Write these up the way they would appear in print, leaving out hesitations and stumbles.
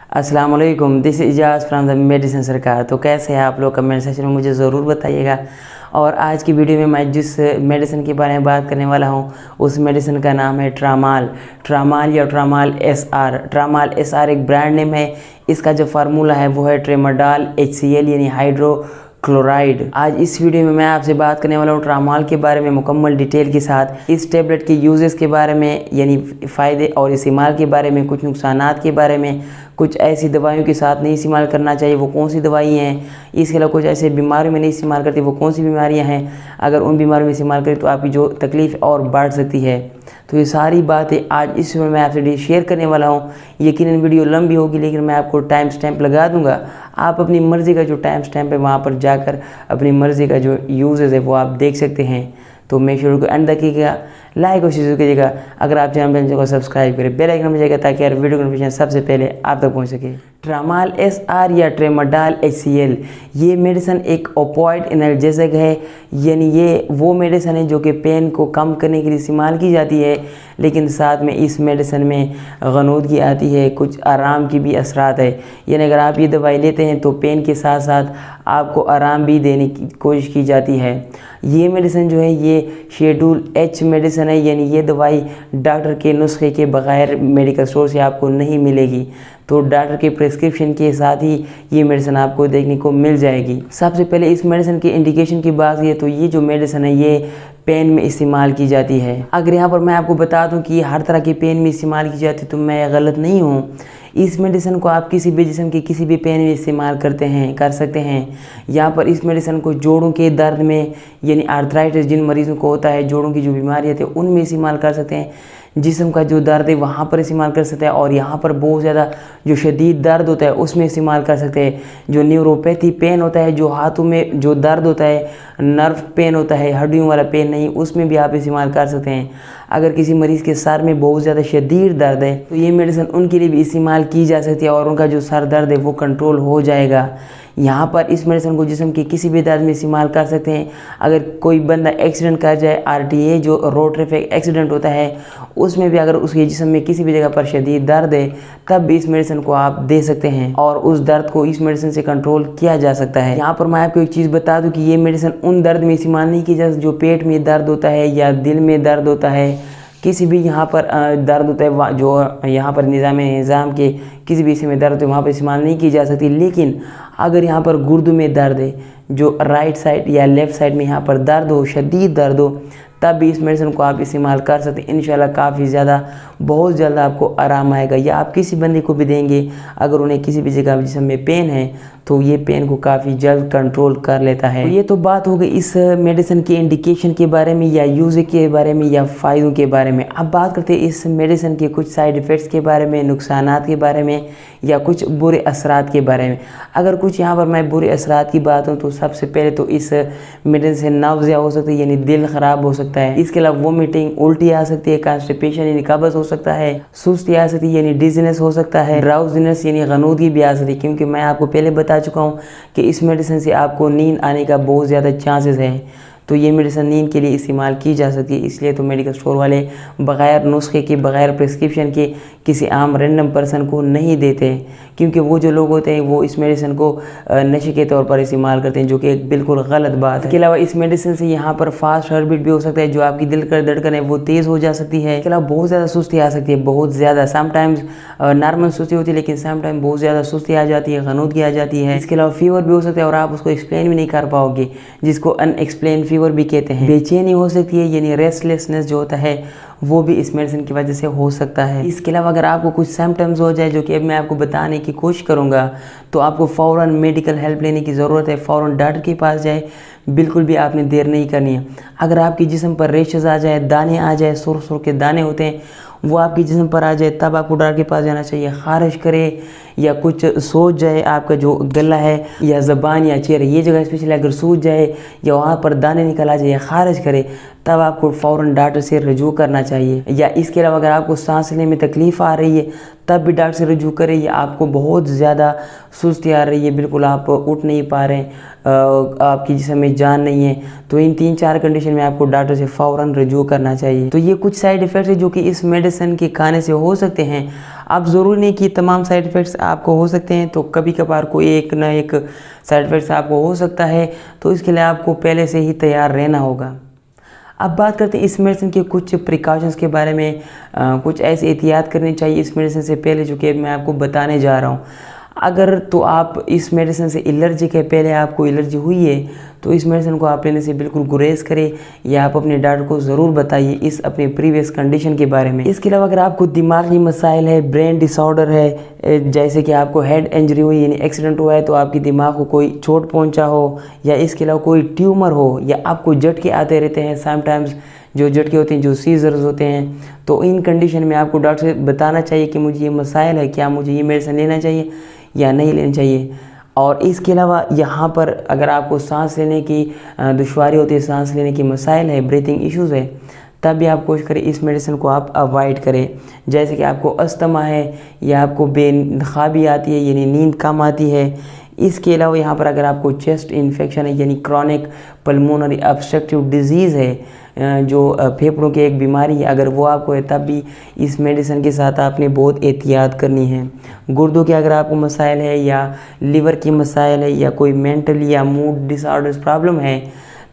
अस्सलाम वालेकुम, this Ejaz from the medicine सरकार। तो कैसे हैं आप लोग, कमेंट सेक्शन में मुझे ज़रूर बताइएगा। और आज की वीडियो में मैं जिस मेडिसिन के बारे में बात करने वाला हूं उस मेडिसिन का नाम है ट्रामाल या ट्रामाल एस आर एक ब्रांड नेम है। इसका जो फार्मूला है वो है ट्रेमाडॉल HCl यानी हाइड्रोक्लोराइड। आज इस वीडियो में मैं आपसे बात करने वाला हूँ ट्रामाल के बारे में मुकम्मल डिटेल के साथ, इस टेबलेट के यूजेस के बारे में यानी फ़ायदे और इस्तेमाल के बारे में, कुछ नुकसानात के बारे में, कुछ ऐसी दवाइयों के साथ नहीं इस्तेमाल करना चाहिए वो कौन सी दवाई हैं, इसके अलावा कुछ ऐसे बीमारियों में नहीं इस्तेमाल करती वो कौन सी बीमारियां हैं, अगर उन बीमारियों में इस्तेमाल करें तो आपकी जो तकलीफ़ और बढ़ सकती है। तो ये सारी बातें आज इस वीडियो में मैं आपसे शेयर करने वाला हूँ। यकीनन वीडियो लंबी होगी लेकिन मैं आपको टाइम स्टैम्प लगा दूंगा। आप अपनी मर्ज़ी का जो टाइम स्टैम्प है वहाँ पर जाकर अपनी मर्ज़ी का जो यूजेस है वो आप देख सकते हैं। तो मेक श्योर को एंड तक कीजिएगा, लाइक और शेयर कीजिएगा। अगर आप चैनल को सब्सक्राइब करें, बेल आइकन में जाएगा ताकि हर वीडियो नोटिफिकेशन सबसे पहले आप तक पहुंच सके। ट्रामाल SR या ट्रेमाडॉल HCl ये मेडिसिन एक ओपियोइड एनाल्जेसिक है, यानी ये वो मेडिसिन है जो कि पेन को कम करने के लिए इस्तेमाल की जाती है, लेकिन साथ में इस मेडिसिन में गनूदगी आती है, कुछ आराम की भी असरात है। यानी अगर आप ये दवाई लेते हैं तो पेन के साथ साथ आपको आराम भी देने की कोशिश की जाती है। ये मेडिसिन जो है ये शेड्यूल H मेडिसिन है, यानी ये दवाई डॉक्टर के नुस्खे के बगैर मेडिकल स्टोर से आपको नहीं मिलेगी। तो डॉक्टर के प्रिस्क्रिप्शन के साथ ही ये मेडिसिन आपको देखने को मिल जाएगी। सबसे पहले इस मेडिसिन के इंडिकेशन की बात की तो ये जो मेडिसिन है ये पेन में इस्तेमाल की जाती है। अगर यहाँ पर मैं आपको बता दूं कि हर तरह के पेन में इस्तेमाल की जाती है तो मैं गलत नहीं हूँ। इस मेडिसिन को आप किसी भी जिस्म के किसी भी पेन में इस्तेमाल कर सकते हैं। यहाँ पर इस मेडिसिन को जोड़ों के दर्द में यानी आर्थराइटिस जिन मरीज़ों को होता है, जोड़ों की जो बीमारी होती है उनमें इस्तेमाल कर सकते हैं। जिस्म का जो दर्द है वहाँ पर इस्तेमाल कर सकते हैं, और यहाँ पर बहुत ज़्यादा जो शदीद दर्द होता है उसमें इस्तेमाल कर सकते हैं। जो न्यूरोपैथी पेन होता है, जो हाथों में जो दर्द होता है, नर्व पेन होता है, हड्डियों वाला पेन नहीं, उसमें भी आप इस्तेमाल कर सकते हैं। अगर किसी मरीज़ के सर में बहुत ज़्यादा शदीद दर्द है तो ये मेडिसिन उनके लिए भी इस्तेमाल की जा सकती है और उनका जो सर दर्द है वो कंट्रोल हो जाएगा। यहाँ पर इस मेडिसिन को जिस्म के किसी भी दर्द में इस्तेमाल कर सकते हैं। अगर कोई बंदा एक्सीडेंट कर जाए, RTA जो रोड ट्रैफिक एक्सीडेंट होता है उसमें भी अगर उसके जिस्म में किसी भी जगह पर शदीद दर्द है तब भी इस मेडिसिन को आप दे सकते हैं और उस दर्द को इस मेडिसिन से कंट्रोल किया जा सकता है। यहाँ पर मैं आपको एक चीज़ बता दूँ कि ये मेडिसिन उन दर्द में इस्तेमाल नहीं की जा सकती जो पेट में दर्द होता है या दिल में दर्द होता है, किसी भी यहाँ पर दर्द होता है जो यहाँ पर निज़ाम के किसी भी हिस्से में दर्द है वहाँ पर इस्तेमाल नहीं की जा सकती। लेकिन अगर यहाँ पर गुर्दों में दर्द है, जो राइट साइड या लेफ़्ट साइड में यहाँ पर दर्द हो, शदीद दर्द हो, तब भी इस मेडिसिन को आप इस्तेमाल कर सकते हैं। इंशाल्लाह काफ़ी ज़्यादा बहुत जल्द आपको आराम आएगा। या आप किसी बंदे को भी देंगे अगर उन्हें किसी भी जगह जिस्म में पेन है तो ये पेन को काफ़ी जल्द कंट्रोल कर लेता है। तो ये तो बात हो गई इस मेडिसिन के इंडिकेशन के बारे में या यूज़ के बारे में या फ़ायदों के बारे में। अब बात करते हैं इस मेडिसिन के कुछ साइड इफ़ेक्ट्स के बारे में, नुकसानात के बारे में या कुछ बुरे असरात के बारे में। अगर कुछ यहाँ पर मैं बुरे असरात की बात हूँ तो सबसे पहले तो इस मेडिसिन से नाउज़िया हो सकती है यानी दिल ख़राब हो सकता है। इसके अलावा वोमिटिंग, उल्टी आ सकती है, कॉन्स्टिपेशन यानी कब्ज़ हो सकता है, सुस्ती आ सकती है यानी डिजीनेस हो सकता है, ड्राउजीनेस यानी गनूदगी भी आ सकती है। क्योंकि मैं आपको पहले बता चुका हूँ कि इस मेडिसिन से आपको नींद आने का बहुत ज़्यादा चांसेस है, तो ये मेडिसिन नींद के लिए इस्तेमाल की जा सकती है। इसलिए तो मेडिकल स्टोर वाले बग़ैर नुस्खे के, बग़ैर प्रिस्क्रिप्शन के किसी आम रैंडम पर्सन को नहीं देते, क्योंकि वो जो लोग होते हैं वो इस मेडिसिन को नशे के तौर पर इस्तेमाल करते हैं, जो कि एक बिल्कुल गलत बात है। इसके अलावा इस मेडिसिन से यहाँ पर फास्ट हार्ट बीट भी हो सकता है, जो आपकी दिल का धड़कन है वो तेज़ हो जा सकती है। इसके अलावा बहुत ज़्यादा सुस्ती आ सकती है, बहुत ज़्यादा, समटाइम्स नॉर्मल सुस्ती होती है लेकिन समटाइम बहुत ज़्यादा सुस्ती आ जाती है, गनूदगी आ जाती है। इसके अलावा फीवर भी हो सकता है और आप उसको एक्सप्लेन भी नहीं कर पाओगे, जिसको अनएक्सप्लेन फीवर भी कहते हैं। बेचैनी हो सकती है यानी रेस्टलेसनेस जो होता है वो भी इस मेडिसिन की वजह से हो सकता है। इसके अलावा अगर आपको कुछ सिम्टम्स हो जाए, जो कि अब मैं आपको बताने की कोशिश करूँगा, तो आपको फ़ौरन मेडिकल हेल्प लेने की ज़रूरत है। फ़ौरन डॉक्टर के पास जाए, बिल्कुल भी आपने देर नहीं करनी है। अगर आपकी जिस्म पर रेशेज़ आ जाए, दाने आ जाए, सुर सुर के दाने होते हैं वो आपकी जिस्म पर आ जाए, तब आपको डॉक्टर के पास जाना चाहिए। ख़ारिश करे या कुछ सूज जाए, आपका जो गला है या ज़बान या चेहरा ये जगह स्पेशली अगर सूज जाए या वहाँ पर दाने निकल आ जाए या ख़ारिश करे, तब आपको फ़ौरन डॉक्टर से रजू करना चाहिए। या इसके अलावा अगर आपको सांस लेने में तकलीफ़ आ रही है तब भी डॉक्टर से रजू करें। या आपको बहुत ज़्यादा सुस्ती आ रही है, बिल्कुल आप उठ नहीं पा रहे हैं, आपकी जिस्म में जान नहीं है, तो इन 3-4 कंडीशन में आपको डॉक्टर से फ़ौरन रजू करना चाहिए। तो ये कुछ साइड इफ़ेक्ट्स हैं जो कि इस मेडिसिन के खाने से हो सकते हैं। आप ज़रूरी नहीं कि तमाम साइड इफ़ेक्ट्स आपको हो सकते हैं, तो कभी कभार कोई एक ना एक साइड इफ़ेक्ट्स आपको हो सकता है, तो इसके लिए आपको पहले से ही तैयार रहना होगा। अब बात करते हैं इस मेडिसिन के कुछ प्रिकॉशंस के बारे में। कुछ ऐसी एहतियात करनी चाहिए इस मेडिसिन से पहले, जो कि मैं आपको बताने जा रहा हूँ। अगर तो आप इस मेडिसिन से एलर्जिक है, पहले आपको एलर्जी हुई है, तो इस मेडिसिन को आप लेने से बिल्कुल गुरेज करें, या आप अपने डॉक्टर को ज़रूर बताइए इस अपने प्रीवियस कंडीशन के बारे में। इसके अलावा अगर आपको दिमागी मसाइल है, ब्रेन डिसऑर्डर है, जैसे कि आपको हेड इंजरी हुई यानी एक्सीडेंट हुआ है, तो आपके दिमाग को कोई चोट पहुंचा हो, या इसके अलावा कोई ट्यूमर हो, या आपको झटके आते रहते हैं समटाइम्स, जो झटके होते हैं, जो सीजर्स होते हैं, तो इन कंडीशन में आपको डॉक्टर से बताना चाहिए कि मुझे ये मसाइल है, क्या मुझे ये मेडिसिन लेना चाहिए या नहीं लेना चाहिए। और इसके अलावा यहाँ पर अगर आपको सांस लेने की दुश्वारी होती है, सांस लेने की मसाइल है, ब्रीथिंग इश्यूज़ है, तब भी आप कोशिश करें इस मेडिसिन को आप अवॉइड करें। जैसे कि आपको अस्थमा है, या आपको बेख्वाबी आती है यानी नींद कम आती है। इसके अलावा यहाँ पर अगर आपको चेस्ट इन्फेक्शन है यानी क्रॉनिक पल्मोनरी ऑब्स्ट्रक्टिव डिजीज़ है, जो फेफड़ों की एक बीमारी है, अगर वो आपको है, तब भी इस मेडिसिन के साथ आपने बहुत एहतियात करनी है। गुर्दों के अगर आपको मसाइल है, या लीवर की मसाइल है, या कोई मेंटल या मूड डिसऑर्डर्स प्रॉब्लम है,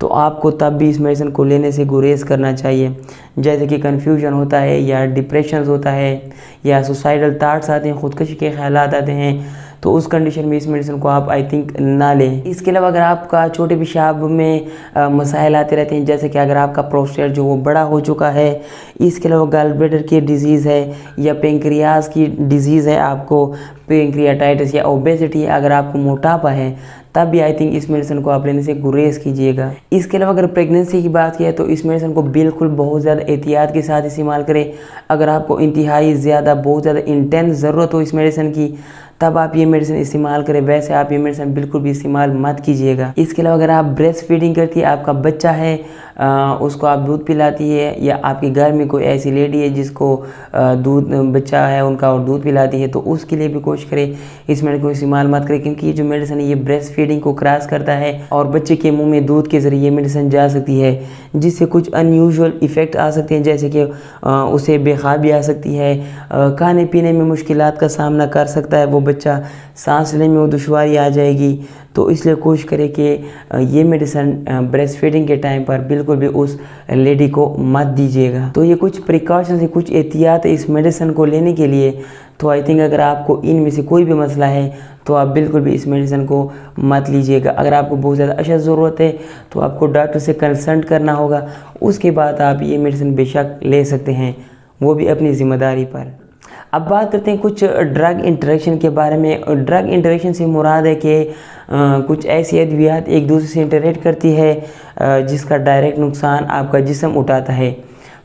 तो आपको तब भी इस मेडिसिन को लेने से गुरेज करना चाहिए। जैसे कि कन्फ्यूजन होता है, या डिप्रेशन होता है, या सुसाइडल थाट्स आते हैं, खुदकुशी के ख्यालात आते हैं, तो उस कंडीशन में इस मेडिसिन को आप आई थिंक ना लें। इसके अलावा अगर आपका छोटे पेशाब में मसाइल आते रहते हैं, जैसे कि अगर आपका प्रोस्टेट जो वो बड़ा हो चुका है, इसके अलावा गॉल ब्लैडर की डिजीज़ है, या पेंक्रियाज की डिजीज़ है, आपको पेंक्रियाटाइटिस या ओबेसिटी है, अगर आपको मोटापा है, तब भी आई थिंक इस मेडिसिन को आप लेने से गुरेज कीजिएगा। इसके अलावा अगर प्रेगनेंसी की बात की है, तो इस मेडिसिन को बिल्कुल बहुत ज़्यादा एहतियात के साथ इस्तेमाल करें। अगर आपको इंतहाई ज़्यादा बहुत ज़्यादा इंटेंस ज़रूरत हो इस मेडिसिन की, तब आप ये मेडिसिन इस्तेमाल करें, वैसे आप ये मेडिसिन बिल्कुल भी इस्तेमाल मत कीजिएगा। इसके अलावा अगर आप ब्रेस्ट फीडिंग करती है, आपका बच्चा है, उसको आप दूध पिलाती है, या आपके घर में कोई ऐसी लेडी है जिसको दूध बच्चा है उनका और दूध पिलाती है, तो उसके लिए भी कोशिश करें इस मेडिसिन को इस्तेमाल मत करें, क्योंकि ये जो मेडिसिन है ये ब्रेस्ट फीडिंग को क्रॉस करता है, और बच्चे के मुंह में दूध के ज़रिए ये मेडिसिन जा सकती है, जिससे कुछ अनयूजुअल इफ़ेक्ट आ सकते हैं, जैसे कि उसे बेख्वाबी आ सकती है, खाने पीने में मुश्किलात का सामना कर सकता है वो बच्चा, सांस लेने में वो दुश्वारी आ जाएगी। तो इसलिए कोशिश करें कि ये मेडिसिन ब्रेस्ट फीडिंग के टाइम पर बिल्कुल भी उस लेडी को मत दीजिएगा। तो ये कुछ प्रिकॉशंस, कुछ एहतियात इस मेडिसिन को लेने के लिए। तो आई थिंक अगर आपको इनमें से कोई भी मसला है, तो आप बिल्कुल भी इस मेडिसिन को मत लीजिएगा। अगर आपको बहुत ज़्यादा अशद ज़रूरत है, तो आपको डॉक्टर से कंसल्ट करना होगा, उसके बाद आप ये मेडिसिन बेशक ले सकते हैं, वो भी अपनी ज़िम्मेदारी पर। अब बात करते हैं कुछ ड्रग इंटरेक्शन के बारे में। ड्रग इंटरेक्शन से मुराद है कि कुछ ऐसी अद्वियात एक दूसरे से इंटरेक्ट करती है जिसका डायरेक्ट नुकसान आपका जिस्म उठाता है।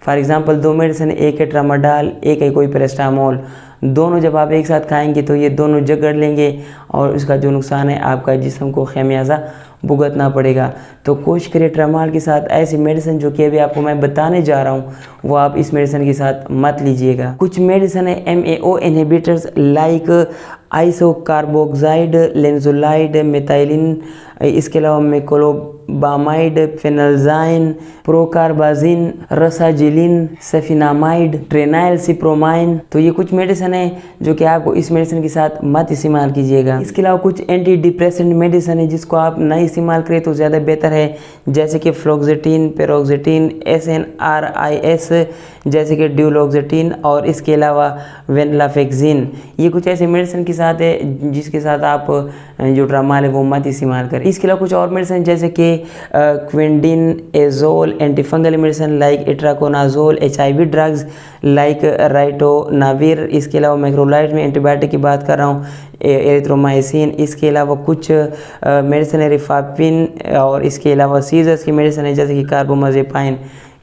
फॉर एग्ज़ाम्पल, दो मेडिसिन, एक है ट्रामाडोल, एक है कोई पैरास्टामोल, दोनों जब आप एक साथ खाएंगे तो ये दोनों जकड़ लेंगे, और इसका जो नुकसान है आपका जिस्म को खमियाजा भुगतना पड़ेगा। तो कोशिश करिए ट्रामाडोल के साथ ऐसी मेडिसिन जो कि अभी आपको मैं बताने जा रहा हूँ, वो आप इस मेडिसिन के साथ मत लीजिएगा। कुछ मेडिसिन है MAO इनहिबिटर्स लाइक आइसोकार्बोक्साइड, लेंजोलाइड, मेथाइलिन, इसके अलावा मेकोलोबामाइड, फेनल्जाइन, प्रोकार्बाजिन, रसाजिलिन, सफिनामाइड, ट्रेनाइलसिप्रोमाइन। तो ये कुछ मेडिसिन है जो कि आपको इस मेडिसिन के साथ मत इस्तेमाल कीजिएगा। इसके अलावा कुछ एंटी डिप्रेसेंट मेडिसिन है जिसको आप नहीं इस्तेमाल करें तो ज़्यादा बेहतर है, जैसे कि फ्लोक्सेटिन, पेरोक्सेटिन, SNRIs, जैसे कि ड्यूलोक्सेटिन, और इसके अलावा वेनलाफेक्सिन। ये कुछ ऐसे मेडिसिन के साथ है जिसके साथ आप जो ट्रामाडोल है वो मत इस्तेमाल करें। इसके अलावा कुछ और मेडिसिन जैसे कि quinidine, azole, antifungal medicine like itraconazole, HIV drugs like ritonavir, इसके अलावा मैक्रोलाइड में एंटीबायोटिक की बात कर रहा हूँ, एरिथ्रोमाइसिन। इसके अलावा कुछ मेडिसिन है रिफापिन, और इसके अलावा सीजर्स की मेडिसिन है जैसे कि कार्बोमाजेपाइन।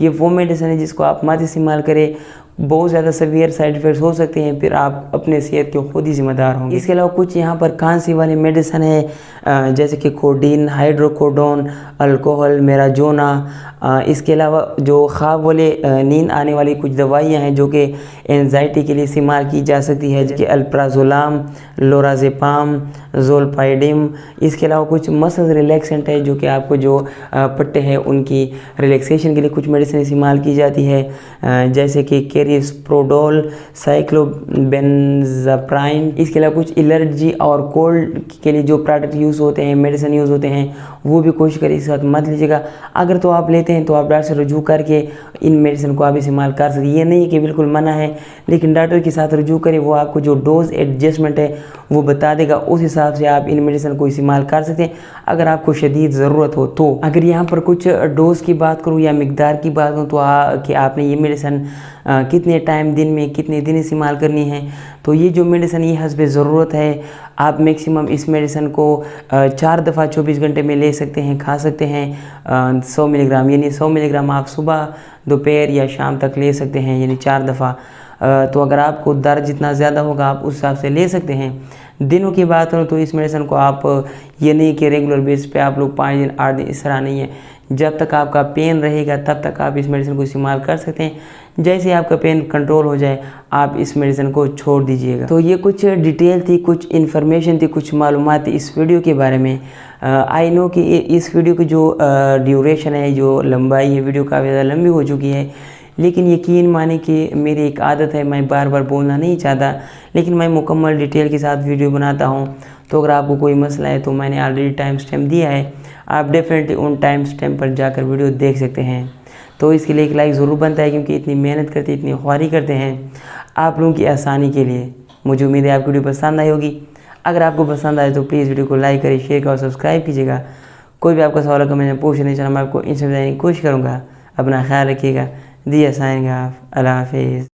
ये वो मेडिसिन है जिसको आप मत इस्तेमाल करें, बहुत ज़्यादा सीवियर साइड इफ़ेक्ट्स हो सकते हैं, फिर आप अपने सेहत के खुद ही ज़िम्मेदार होंगे। इसके अलावा कुछ यहाँ पर खांसी वाली मेडिसिन है जैसे कि कोडीन, हाइड्रोकोडोन, अल्कोहल, मेराजोना। इसके अलावा जो ख्वाब वाले नींद आने वाली कुछ दवाइयाँ हैं जो कि एंजाइटी के लिए इस्तेमाल की जा सकती है, जैसे अल्प्राजोलाम, लोराजेपाम, जोलपाइडिम। इसके अलावा कुछ मसल रिलैक्सेंट है जो कि आपको जो पट्टे हैं उनकी रिलैक्सेशन के लिए कुछ मेडिसिन इस्तेमाल की जाती है, जैसे कि एरिस्प्रोडोल, साइक्लोबेंजाप्राइन। इसके अलावा कुछ एलर्जी और कोल्ड के लिए जो प्रोडक्ट यूज़ होते हैं, मेडिसिन यूज़ होते हैं, वो भी कोशिश करिए इसके साथ मत लीजिएगा। अगर तो आप लेते हैं तो आप डॉक्टर से रुजू करके इन मेडिसिन को आप इस्तेमाल कर सकते हैं। ये नहीं कि बिल्कुल मना है, लेकिन डॉक्टर के साथ रुजू करें, वो आपको जो डोज एडजस्टमेंट है वो बता देगा, उस हिसाब से आप इन मेडिसिन को इस्तेमाल कर सकते हैं अगर आपको शदीद ज़रूरत हो तो। अगर यहाँ पर कुछ डोज की बात करूँ या मिकदार की बात करूँ तो कि आपने ये मेडिसिन कितने टाइम दिन में कितने दिन इस्तेमाल करनी है, तो ये जो मेडिसिन ये हस्बे ज़रूरत है। आप मैक्सिमम इस मेडिसिन को 4 दफ़ा 24 घंटे में ले सकते हैं, खा सकते हैं। 100 मिलीग्राम, यानी 100 मिलीग्राम आप सुबह, दोपहर या शाम तक ले सकते हैं, यानी 4 दफ़ा। तो अगर आपको दर्द जितना ज़्यादा होगा आप उस हिसाब से ले सकते हैं। दिनों की बात करूँ तो इस मेडिसिन को आप ये नहीं कि रेगुलर बेस पे आप लोग 5 दिन 8 दिन, इस तरह नहीं है। जब तक आपका पेन रहेगा तब तक आप इस मेडिसिन को इस्तेमाल कर सकते हैं। जैसे आपका पेन कंट्रोल हो जाए आप इस मेडिसिन को छोड़ दीजिएगा। तो ये कुछ डिटेल थी, कुछ इन्फॉर्मेशन थी, कुछ मालूमात थी इस वीडियो के बारे में। आई नो कि इस वीडियो की जो ड्यूरेशन है, जो लंबाई है, वीडियो काफ़ी ज़्यादा लंबी हो चुकी है, लेकिन यकीन माने कि मेरी एक आदत है, मैं बार बार बोलना नहीं चाहता, लेकिन मैं मुकम्मल डिटेल के साथ वीडियो बनाता हूँ। तो अगर आपको कोई मसला है तो मैंने ऑलरेडी टाइम स्टैम्प दिया है, आप डेफिनेटली उन टाइम स्टैम्प पर जाकर वीडियो देख सकते हैं। तो इसके लिए एक लाइक ज़रूर बनता है, क्योंकि इतनी मेहनत करते, इतनी ख्वारी करते हैं आप लोगों की आसानी के लिए। मुझे उम्मीद है आपको वीडियो पसंद आई होगी। अगर आपको पसंद आए तो प्लीज़ वीडियो को लाइक करें, शेयर करें और सब्सक्राइब कीजिएगा। कोई भी आपका सवाल कमेंट में पूछने चला, मैं आपको इंस्टा बताने की कोशिश करूँगा। अपना ख्याल रखिएगा। दिया साइन, अल्लाह हाफिज़।